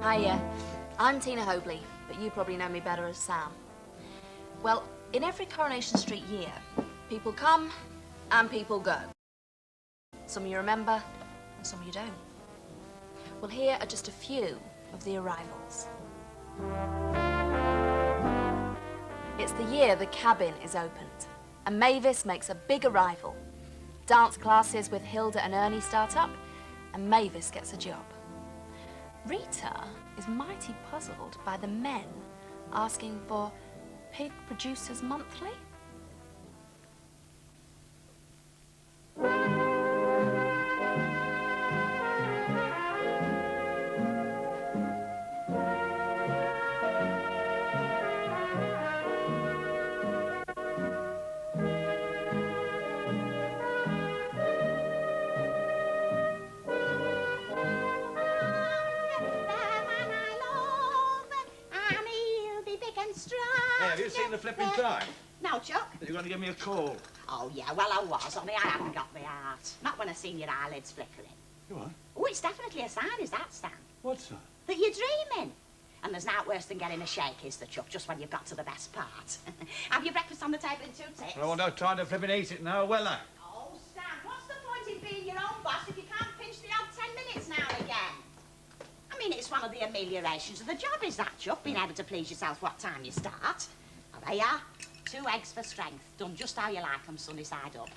Hiya, I'm Tina Hobley, but you probably know me better as Sam. Well, in every Coronation Street year, people come and people go. Some you remember, and some you don't. Well, here are just a few of the arrivals. It's the year the cabin is opened, and Mavis makes a big arrival. Dance classes with Hilda and Ernie start up, and Mavis gets a job. Rita is mighty puzzled by the men asking for Pig Producers Monthly. Have you seen the flipping time? No, Chuck. You're going to give me a call. Oh, yeah, well, I was, only I haven't got the heart. Not when I seen your eyelids flickering. You what? Oh, it's definitely a sign, is that, Stan? What's that? That you're dreaming. And there's naught worse than getting a shake, is there, Chuck, just when you've got to the best part. Have your breakfast on the table in 2 ticks? Well, no time to flipping eat it now, will I? Oh, Stan, what's the point in being your own boss if you can't pinch the odd 10 minutes now and again? I mean, it's one of the ameliorations of the job, is that, Chuck, being able to please yourself what time you start. Oh, there you are. 2 eggs for strength, done just how you like them, sunny side up.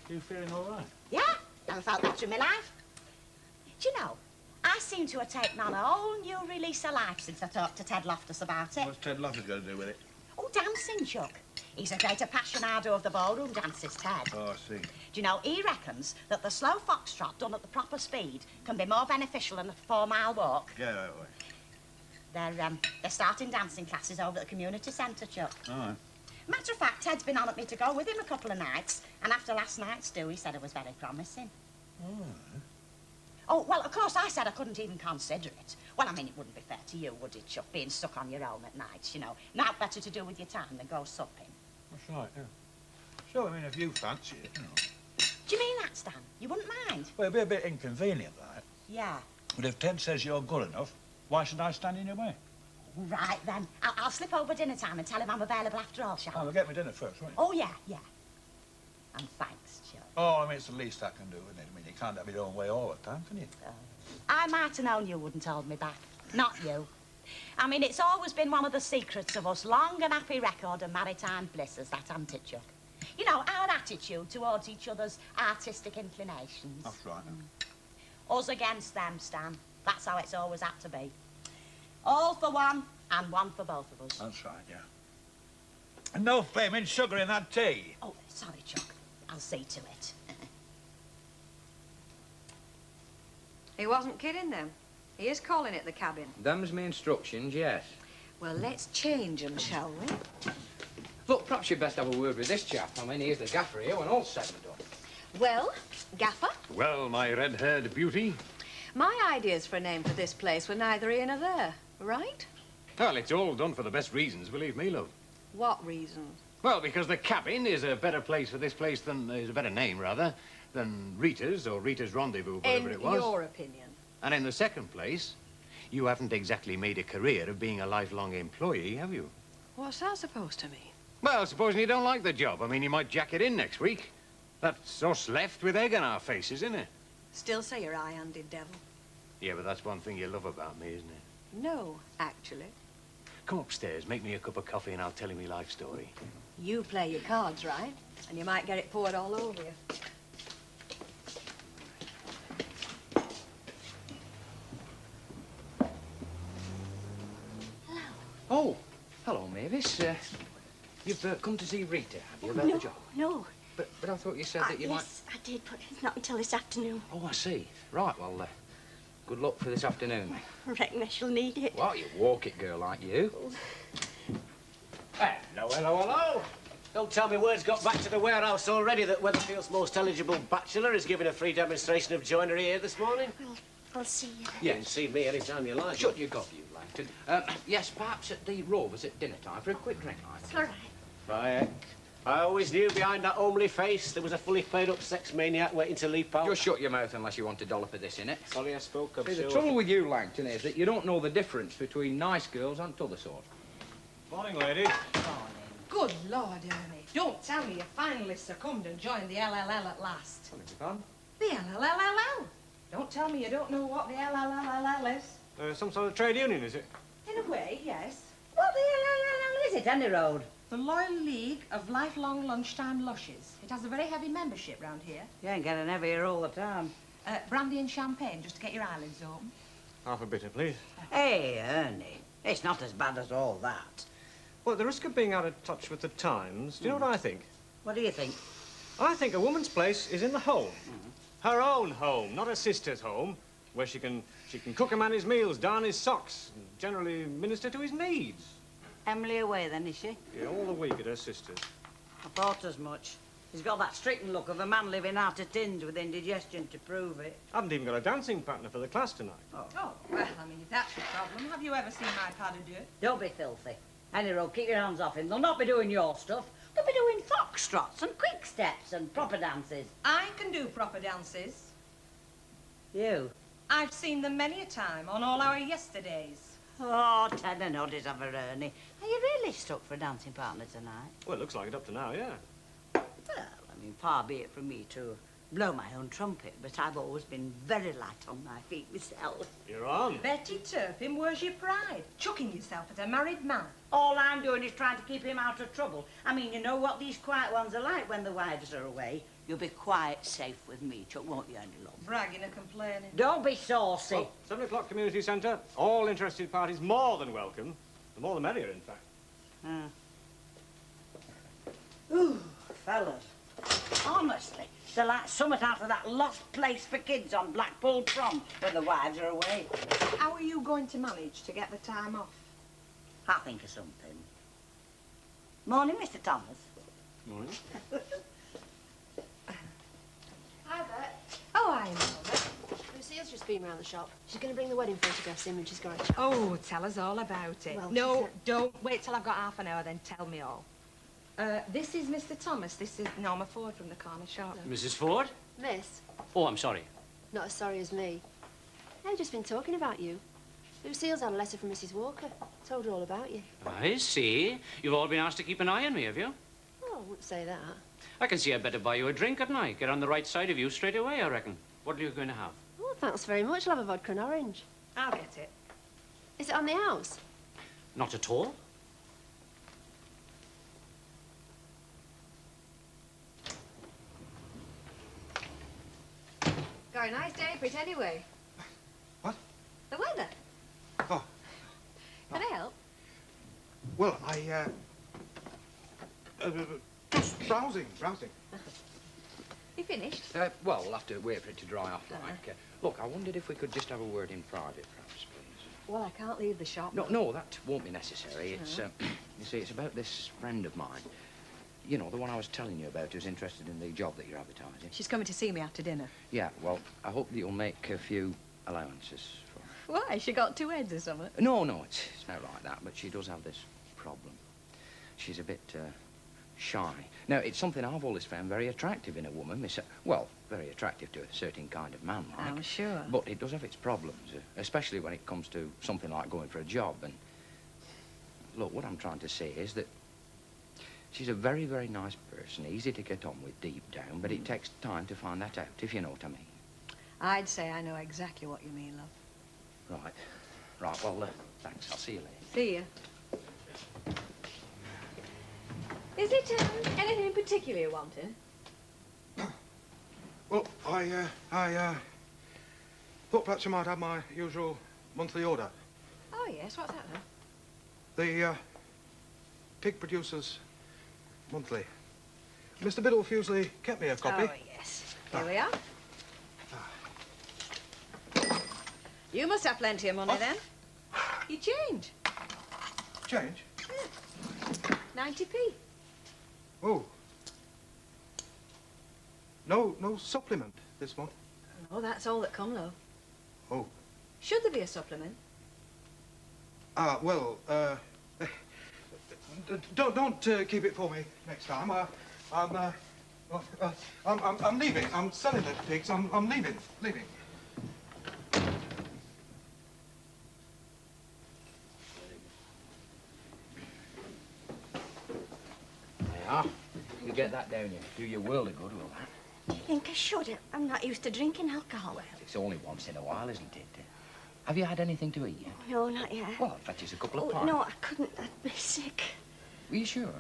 You feeling all right? Yeah, never felt better in my life. Do you know, I seem to have taken on a whole new release of life since I talked to Ted Loftus about it. What's Ted Loftus got to do with it? Oh, dancing, Chuck. He's a great aficionado of the ballroom dances, Ted. Oh, I see. Do you know, he reckons that the slow foxtrot done at the proper speed can be more beneficial than a 4-mile walk. Yeah, right away. They're starting dancing classes over at the community centre, Chuck. All right. Matter of fact, Ted's been on at me to go with him a couple of nights, and after last night's do, he said it was very promising. Oh, well, of course, I said I couldn't even consider it. Well, I mean, it wouldn't be fair to you, would it, Chuck, being stuck on your own at nights, you know? Not better to do with your time than go supping. That's right, yeah. So, I mean, if you fancy it, you know. Do you mean that, Stan? You wouldn't mind? Well, it'd be a bit inconvenient, that. Yeah. But if Ted says you're good enough, why should I stand in your way? Right, then. I'll slip over dinner time and tell him I'm available after all, shall I? Oh, well, get me dinner first, won't you? Oh, yeah, yeah. And thanks, Chuck. Oh, I mean, it's the least I can do, isn't it? I mean, you can't have your own way all the time, can you? I might have known you wouldn't hold me back. Not you. I mean, it's always been one of the secrets of us long and happy record of maritime bliss, as that, hasn't it, Chuck? You know, our attitude towards each other's artistic inclinations. That's right. Us against them, Stan. That's how it's always had to be. All for one, and one for both of us. That's right, yeah. And no flaming sugar in that tea. Oh, sorry, Chuck. I'll see to it. He wasn't kidding them. He is calling it the cabin. Them's my instructions, yes. Well, let's change them, shall we? Look, perhaps you'd best have a word with this chap. I mean, he's the gaffer here when all's said and done. Well, Gaffer, Well, my red-haired beauty. my ideas for a name for this place were neither here nor there, right? Well, it's all done for the best reasons, believe me, love. What reasons? Well, because the cabin is a better place for this place than... is a better name, rather, than Rita's or Rita's Rendezvous, whatever it was. In your opinion. And in the second place, you haven't exactly made a career of being a lifelong employee, have you? What's that supposed to mean? Well, supposing you don't like the job. I mean, you might jack it in next week. That's us left with egg on our faces, isn't it? Still say you're high-handed devil. Yeah, but that's one thing you love about me, isn't it? No, actually. Come upstairs, make me a cup of coffee and I'll tell you my life story. You play your cards right, and you might get it poured all over you. Oh, hello, Mavis. You've come to see Rita, have you, about the job? No. But I thought you said that you yes, I did, but it's not until this afternoon. might... Oh, I see. Right, well, good luck for this afternoon. I reckon I shall need it. Well, you walk it, girl, like you. Hello, hello, hello. Don't tell me word's got back to the warehouse already that Weatherfield's most eligible bachelor is giving a free demonstration of joinery here this morning. Well, I'll see you. You can see me any time you like. Shut your gob, you Langton. Yes, perhaps at the Rovers at dinner time for a quick drink, I think. All right. Right. I always knew behind that homely face there was a fully paid-up sex maniac waiting to leap out. Just shut your mouth unless you want a dollop of this in it. Sorry I spoke up. See, the trouble with you, Langton, is that you don't know the difference between nice girls and t'other sort. Morning, ladies. Good Lord, Ernie. Don't tell me you finally succumbed and joined the LLL at last. The LLLL. Don't tell me you don't know what the LLLL is. Some sort of trade union, is it? In a way, yes. What the hell is it, any road? The Loyal League of Lifelong Lunchtime Lushes. It has a very heavy membership round here. You ain't getting heavier all the time. Brandy and champagne, just to get your eyelids open. Half a bitter, please. Hey, Ernie, it's not as bad as all that. Well, at the risk of being out of touch with the times, do you know what I think? What do you think? I think a woman's place is in the home. Her own home, not her sister's home, where she can cook a man his meals, darn his socks, and generally minister to his needs. Emily away then, is she? Yeah, all the week at her sister's. I thought as much. He's got that stricken look of a man living out of tins with indigestion to prove it. I haven't even got a dancing partner for the class tonight. Oh, well, I mean, if that's your problem, have you ever seen my pas de deux? Don't be filthy. Any road, keep your hands off him. They'll not be doing your stuff. They'll be doing foxtrots and quick steps and proper dances. I can do proper dances. You? I've seen them many a time on all our yesterdays. Oh, tender noddies of her, Ernie. Are you really stuck for a dancing partner tonight? Well, it looks like it up to now, yeah. Well, I mean, far be it from me to blow my own trumpet, but I've always been very light on my feet myself. You're on. Betty Turpin, where's your pride? Chucking yourself at a married man. All I'm doing is trying to keep him out of trouble. I mean, you know what these quiet ones are like when the wives are away. You'll be quite safe with me, Chuck, won't you, any love? Bragging and complaining. Don't be saucy. Well, 7 o'clock community centre. All interested parties more than welcome. The more the merrier, in fact. Ooh, fellas. Honestly, they're like something out of that lost place for kids on Blackpool prom when the wives are away. How are you going to manage to get the time off? I'll think of something. Morning, Mr. Thomas. Morning. Hi, Bert. Oh, I know. Lucile's just been round the shop. She's going to bring the wedding photographs in when she's got a chance. Oh, tell us all about it. Well, no, she said... don't wait till I've got half an hour, then tell me all. This is Mr. Thomas. This is Norma Ford from the corner shop. Mrs. Ford? Miss, Oh, I'm sorry. not as sorry as me. They've just been talking about you. Lucille's had a letter from Mrs. Walker. Told her all about you. I see. You've all been asked to keep an eye on me, have you? Oh, I wouldn't say that. I can see I'd better buy you a drink at night. Get on the right side of you straight away, I reckon. What are you going to have? Oh, thanks very much. I'll have a vodka and orange. I'll get it. Is it on the house? Not at all. Got a nice day for it anyway. What? The weather. Oh. Can I help? Well, just browsing. You finished? Well, we'll have to wait for it to dry off, like. Look, I wondered if we could just have a word in private, perhaps, please. Well, I can't leave the shop. No, that won't be necessary. It's, you see, it's about this friend of mine. You know, the one I was telling you about who's interested in the job that you're advertising. She's coming to see me after dinner. Yeah, well, I hope that you'll make a few allowances for her. Why? She got 2 heads or something? No, it's not like that, but she does have this problem. She's a bit, shy. Now, it's something I've always found very attractive in a woman, well, very attractive to a certain kind of man, like. I'm sure. But it does have its problems, especially when it comes to something like going for a job. And, look, what I'm trying to say is that she's a very, very nice person, easy to get on with deep down, but it takes time to find that out, if you know what I mean. I'd say I know exactly what you mean, love. Right, well, thanks. I'll see you later. See ya. Is it anything in particular you're wanting? Well, I thought perhaps you might have my usual monthly order. Oh, yes. What's that, then? The Pig Producers Monthly. Mr. Biddulph usually kept me a copy. Oh, yes. Here we are. You must have plenty of money, then. You change. Change? Yeah. 90p. Oh. No supplement this month. Oh, that's all that come, though. Oh. Should there be a supplement? Well, don't keep it for me next time. I'm leaving. I'm selling the pigs. I'm leaving. Leaving. There you are. You get that down you. Do your world of good with that. Do you think I should? I'm not used to drinking alcohol. Well, it's only once in a while, isn't it? Have you had anything to eat yet? No, not yet. Well, I'll fetch us a couple of pints. No, I couldn't. I'd be sick. Are you sure?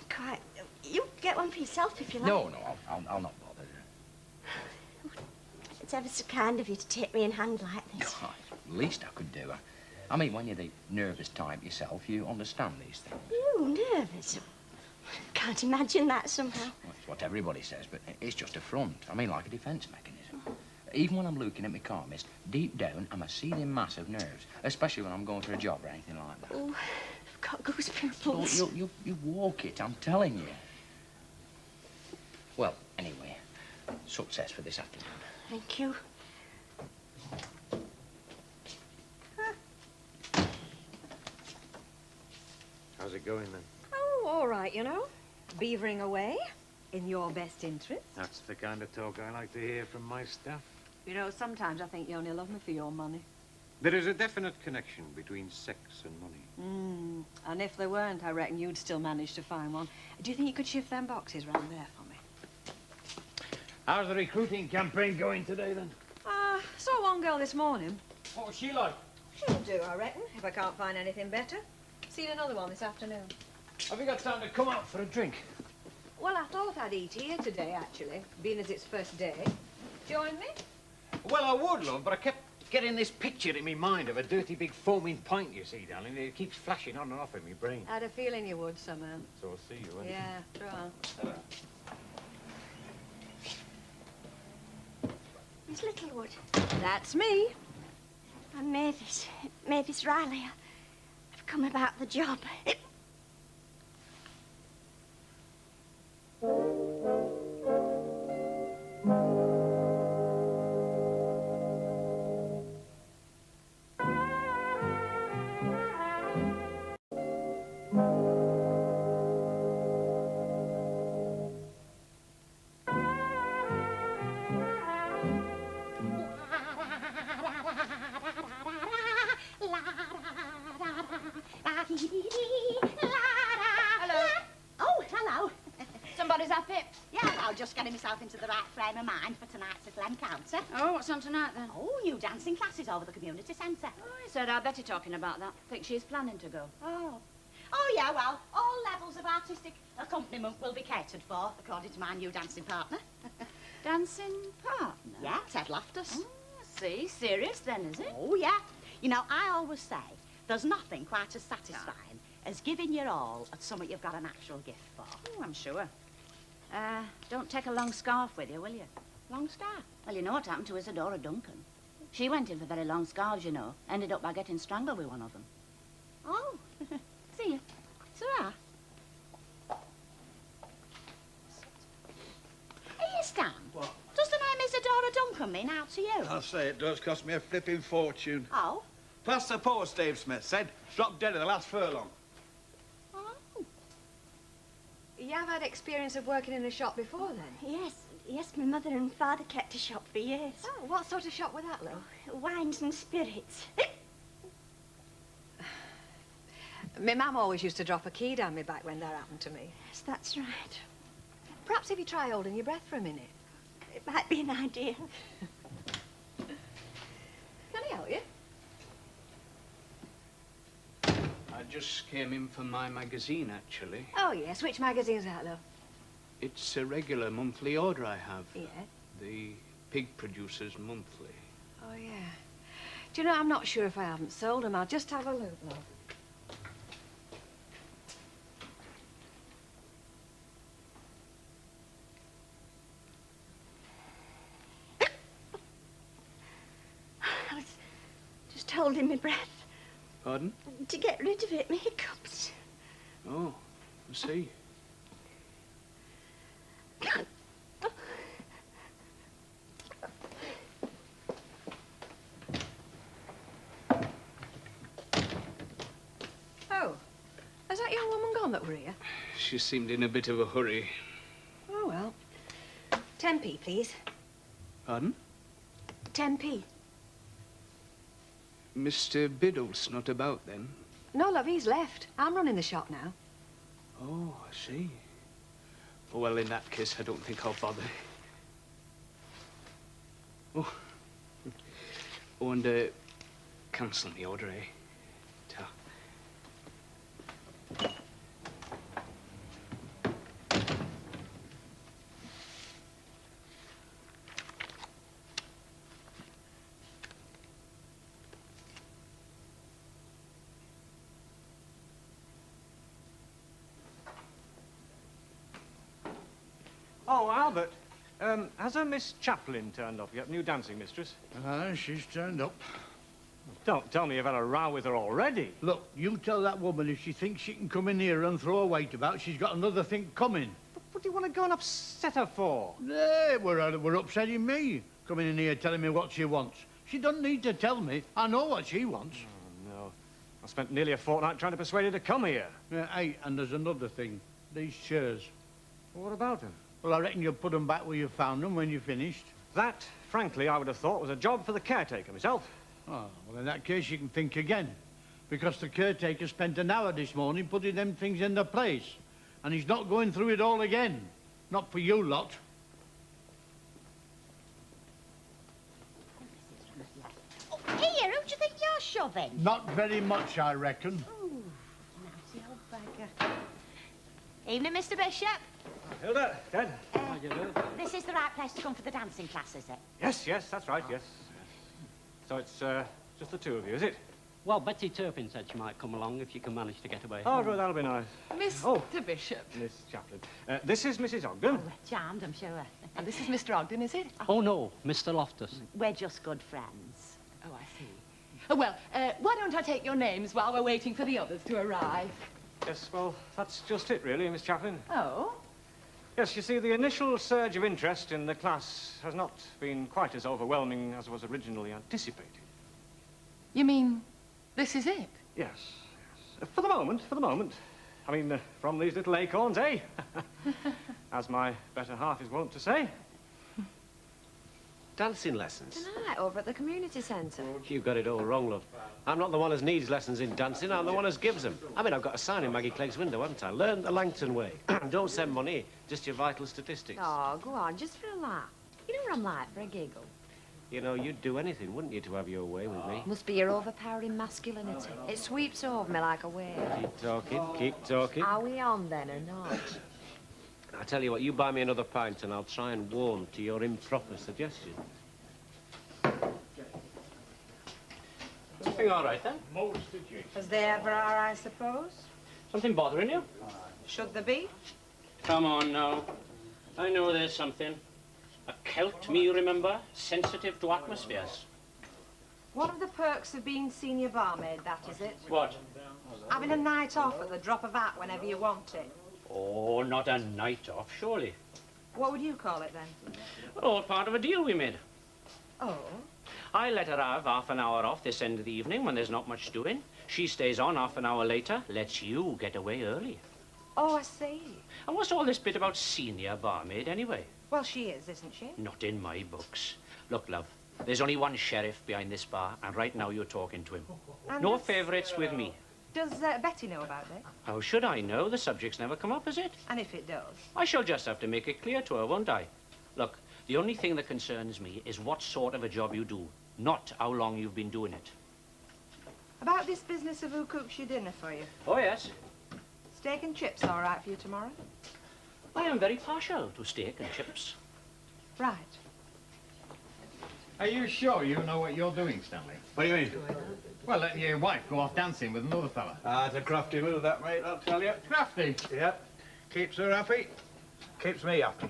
Quite. You get one for yourself if you like. No, I'll not bother. It's ever so kind of you to take me in hand like this. God, least I could do. I mean, when you're the nervous type yourself, you understand these things. You nervous? Can't imagine that somehow. Well, it's what everybody says, but it's just a front. I mean, like a defence mechanism. Even when I'm looking at my car mist, deep down, I'm a seething mass of nerves, especially when I'm going for a job or anything like that. Oh, I've got goose pimples. Oh, you walk it, I'm telling you. Well, anyway, success for this afternoon. Thank you. How's it going, then? Oh, all right, you know. Beavering away in your best interest. That's the kind of talk I like to hear from my staff. You know, sometimes I think you only love me for your money. There is a definite connection between sex and money. And if there weren't, I reckon you'd still manage to find one. Do you think you could shift them boxes round there for me? How's the recruiting campaign going today, then? Saw one girl this morning. What was she like? She'll do, I reckon, if I can't find anything better. Seen another one this afternoon. Have you got time to come out for a drink? Well, I thought I'd eat here today, actually, being as it's first day. Join me? Well, I would, love, but I kept getting this picture in my mind of a dirty big foaming pint, you see, darling. It keeps flashing on and off in my brain. I had a feeling you would somehow. So I'll see you, eh? Yeah, try. Miss Littlewood. That's me. I'm Mavis. Mavis Riley. I've come about the job. Somebody's up it. Yeah, well, just getting myself into the right frame of mind for tonight's little encounter. Oh, what's on tonight, then? Oh, new dancing classes over the community centre. Oh, I said I'd better talking about that. Think she's planning to go. Oh, yeah, well, all levels of artistic accompaniment will be catered for, according to my new dancing partner. Dancing partner? Yeah, Ted Loftus. Oh, I see. Serious, then, is it? Oh, yeah. You know, I always say there's nothing quite as satisfying as giving your all at something you've got a natural gift for. Oh, I'm sure. Don't take a long scarf with you, will you? Long scarf? Well, you know what happened to Isadora Duncan. She went in for very long scarves, you know. Ended up by getting strangled with one of them. Oh. See you. Sarah? Hey, Stan. What? Does the name Isadora Duncan mean out to you? I say it does cost me a flipping fortune. Oh? Plus the post, Dave Smith said. Dropped dead at the last furlong. Oh. You have had experience of working in a shop before, then? Yes, my mother and father kept a shop for years. Oh, what sort of shop was that, love? Wines and spirits. My mum always used to drop a key down my back when that happened to me. Yes, that's right. Perhaps if you try holding your breath for a minute. It might be an idea. Can I help you? I just came in for my magazine, actually. Oh, yes. Which magazine's that, love? It's a regular monthly order I have. Yeah? The Pig Producers Monthly. Oh, yeah. Do you know, I'm not sure if I haven't sold them. I'll just have a look, love. I was just holding my breath. Pardon? To get rid of it, my hiccups. Oh, I see. Oh, has that young woman gone on that we're here? She seemed in a bit of a hurry. Oh, well. 10p, please. Pardon? 10p. Mr. Biddle's not about, then? No, love, he's left. I'm running the shop now. Oh, I see. Well, in that case, I don't think I'll bother. Oh. Oh, and, cancel the order, eh? Ta. Oh, Albert, has a Miss Chaplin turned up yet? New dancing mistress? She's turned up. Don't tell me you've had a row with her already. Look, you tell that woman if she thinks she can come in here and throw her weight about, she's got another thing coming. But what do you want to go and upset her for? We're upsetting me, coming in here telling me what she wants. She doesn't need to tell me. I know what she wants. Oh, no. I spent nearly a fortnight trying to persuade her to come here. Hey, and there's another thing. These chairs. Well, what about them? Well, I reckon you'll put them back where you found them when you're finished. That, frankly, I would have thought was a job for the caretaker myself. Oh, well, in that case, you can think again. Because the caretaker spent an hour this morning putting them things in their place. And he's not going through it all again. Not for you lot. Oh, here, who do you think you're shoving? Not very much, I reckon. Oh, nasty old beggar. Evening, Mr. Bishop. Hilda, Ted. This is the right place to come for the dancing class, is it? Yes, that's right, yes. So it's just the two of you, is it? Well, Betsy Turpin said she might come along if you can manage to get away. Oh, well, that'll be nice. Mr. Bishop. Miss Chaplin. This is Mrs. Ogden. Oh, charmed, I'm sure. And this is Mr. Ogden, is it? Oh, no, Mr. Loftus. We're just good friends. Oh, I see. Oh, well, why don't I take your names while we're waiting for the others to arrive? Yes, well, that's just it, really, Miss Chaplin. Oh? Yes, you see, the initial surge of interest in the class has not been quite as overwhelming as was originally anticipated. You mean this is it? Yes. For the moment. I mean, from these little acorns, eh? As my better half is wont to say. Dancing lessons? Tonight, over at the community centre. You've got it all wrong, love. I'm not the one who needs lessons in dancing, I'm the one who gives them. I mean, I've got a sign in Maggie Clegg's window, haven't I? Learn the Langton way. Don't send money, just your vital statistics. Oh, go on, just for a laugh. You know what I'm like, for a giggle. You know, you'd do anything, wouldn't you, to have your way with me? Must be your overpowering masculinity. It sweeps over me like a wave. Keep talking. Are we on, then, or not? I tell you what, you buy me another pint and I'll try and warm to your improper suggestion. Something all right, then? As they ever are, I suppose. Something bothering you? Should there be? Come on, now. I know there's something. A Celt, me, you remember? Sensitive to atmospheres. One of the perks of being senior barmaid, that is it? What? Having a night off at the drop of a hat whenever you want it. Oh, not a night off, surely. What would you call it, then? All part of a deal we made. Oh? I let her have half an hour off this end of the evening when there's not much doing. She stays on half an hour later, lets you get away early. Oh, I see. And what's all this bit about senior barmaid, anyway? Well, she is, isn't she? Not in my books. Look, love, there's only one sheriff behind this bar, and right now you're talking to him. And No favourites with me. Does Betty know about it? How should I know? The subject's never come up, has it? And if it does? I shall just have to make it clear to her, won't I? Look, the only thing that concerns me is what sort of a job you do, not how long you've been doing it. About this business of who cooks your dinner for you. Oh, yes. Steak and chips all right for you tomorrow? I am very partial to steak and chips. Right. Are you sure you know what you're doing, Stanley? What do you mean? Well, letting your wife go off dancing with another fella. Ah, it's a crafty move, that, mate, I'll tell you. Crafty. Yep. Keeps her happy. Keeps me happy.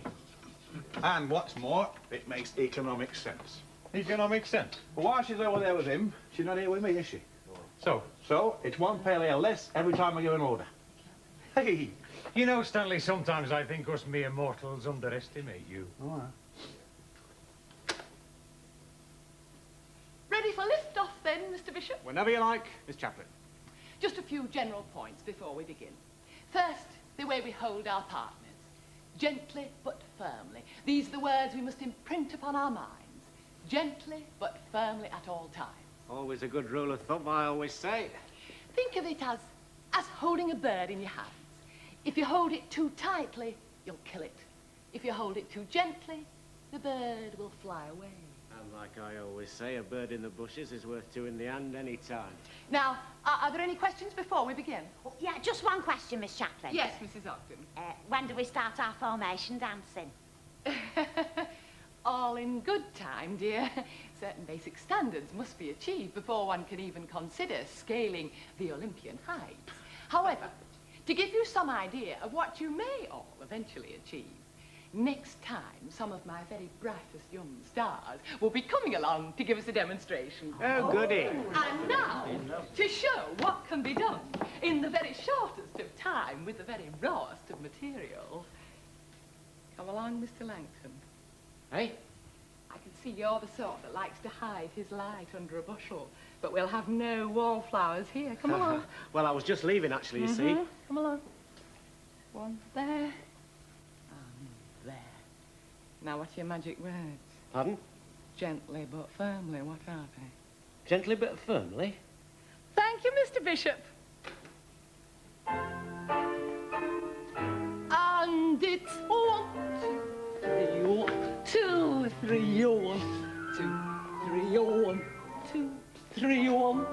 And what's more, it makes economic sense. Economic sense. But while she's over there with him, she's not here with me, is she? So? So, it's one pale ale less every time I give an order. Hey, you know, Stanley, sometimes I think us mere mortals underestimate you. All right. Ready for lift-off then, Mr. Bishop? Whenever you like, Miss Chaplin. Just a few general points before we begin. First, the way we hold our partners. Gently but firmly. These are the words we must imprint upon our minds. Gently but firmly at all times. Always a good rule of thumb, I always say. Think of it as holding a bird in your hands. If you hold it too tightly, you'll kill it. If you hold it too gently, the bird will fly away. And like I always say, a bird in the bushes is worth two in the hand any time. Now, are there any questions before we begin? Oh, yeah, just one question, Miss Chaplin. Yes, Mrs. Ogden. When do we start our formation dancing? All in good time, dear. Certain basic standards must be achieved before one can even consider scaling the Olympian heights. However, to give you some idea of what you may all eventually achieve, next time some of my very brightest young stars will be coming along to give us a demonstration. Oh, goody. And now, to show what can be done in the very shortest of time with the very rawest of material. Come along, Mr. Langton. Hey? I can see you're the sort that likes to hide his light under a bushel, but we'll have no wallflowers here. Come along. Well, I was just leaving, actually, you see. Come along. One there. And there. Now, what's your magic words? Pardon? Gently but firmly, what are they? Gently but firmly. Thank you, Mr. Bishop. And it's 1, 2, 3, 1, 2, 3, 1, 2, 3, 1, 2, 3, 1,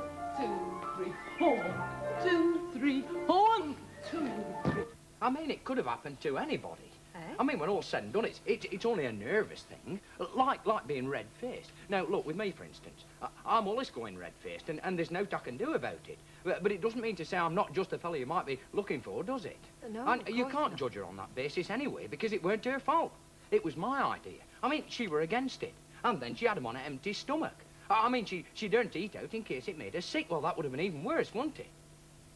2, 3, 1, 2, 3. I mean, it could have happened to anybody. Eh? I mean, when all's said and done, it's only a nervous thing, like being red-faced. Now, look, with me, for instance, I'm always going red-faced, and there's naught I can do about it. But it doesn't mean to say I'm not just the fellow you might be looking for, does it? No, And you can't judge her on that basis anyway, because it weren't her fault. It was my idea. I mean, she were against it. And then she had him on an empty stomach. I mean, she daren't eat out in case it made her sick. Well, that would have been even worse, wouldn't it?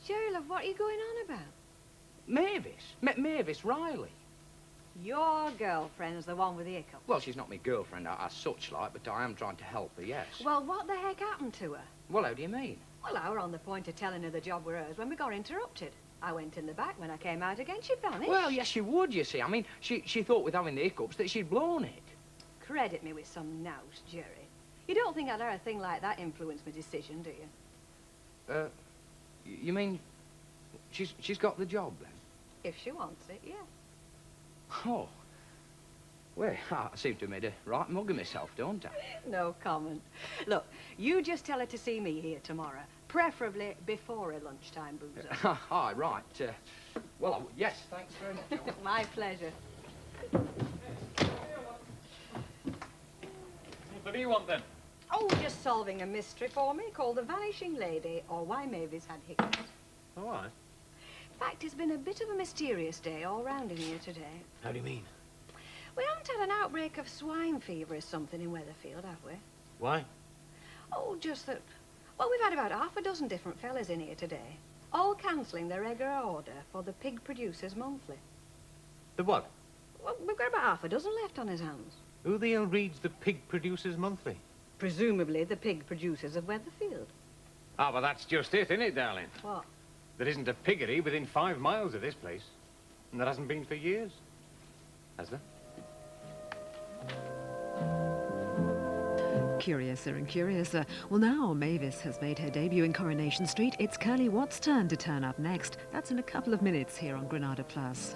Jerry, love, what are you going on about? Mavis Riley. Your girlfriend's the one with the hiccup. Well, she's not my girlfriend as such, like, but I am trying to help her, yes. Well, what the heck happened to her? Well, how do you mean? Well, I were on the point of telling her the job were hers when we got interrupted. I went in the back. When I came out again, she'd vanished. Well, yes, she would, you see. I mean, she thought with having the hiccups that she'd blown it. Credit me with some nous, Jerry. You don't think I'd let a thing like that influence my decision, do you? You mean she's got the job, then? If she wants it, yeah. Oh. Well, I seem to have made a right mug of myself, don't I? No comment. Look, you just tell her to see me here tomorrow, preferably before a lunchtime boozer. Aye, right. Well, yes, thanks very much. My pleasure. What do you want, then? Oh, just solving a mystery for me called The Vanishing Lady, or Why Mavis Had Hiccups. All right. In fact, it's been a bit of a mysterious day all round in here today. How do you mean? We haven't had an outbreak of swine fever or something in Weatherfield, have we? Why? Oh, just that... Well, we've had about half a dozen different fellas in here today, all cancelling their regular order for the Pig Producers Monthly. The what? Well, we've got about half a dozen left on his hands. Who the hell reads the Pig Producers Monthly? Presumably the pig producers of Weatherfield. Ah, well, that's just it, isn't it, darling? What? There isn't a piggery within 5 miles of this place. And there hasn't been for years. Has there? Curiouser and curiouser. Well, now Mavis has made her debut in Coronation Street. It's Curly Watt's turn to turn up next. That's in a couple of minutes here on Granada Plus.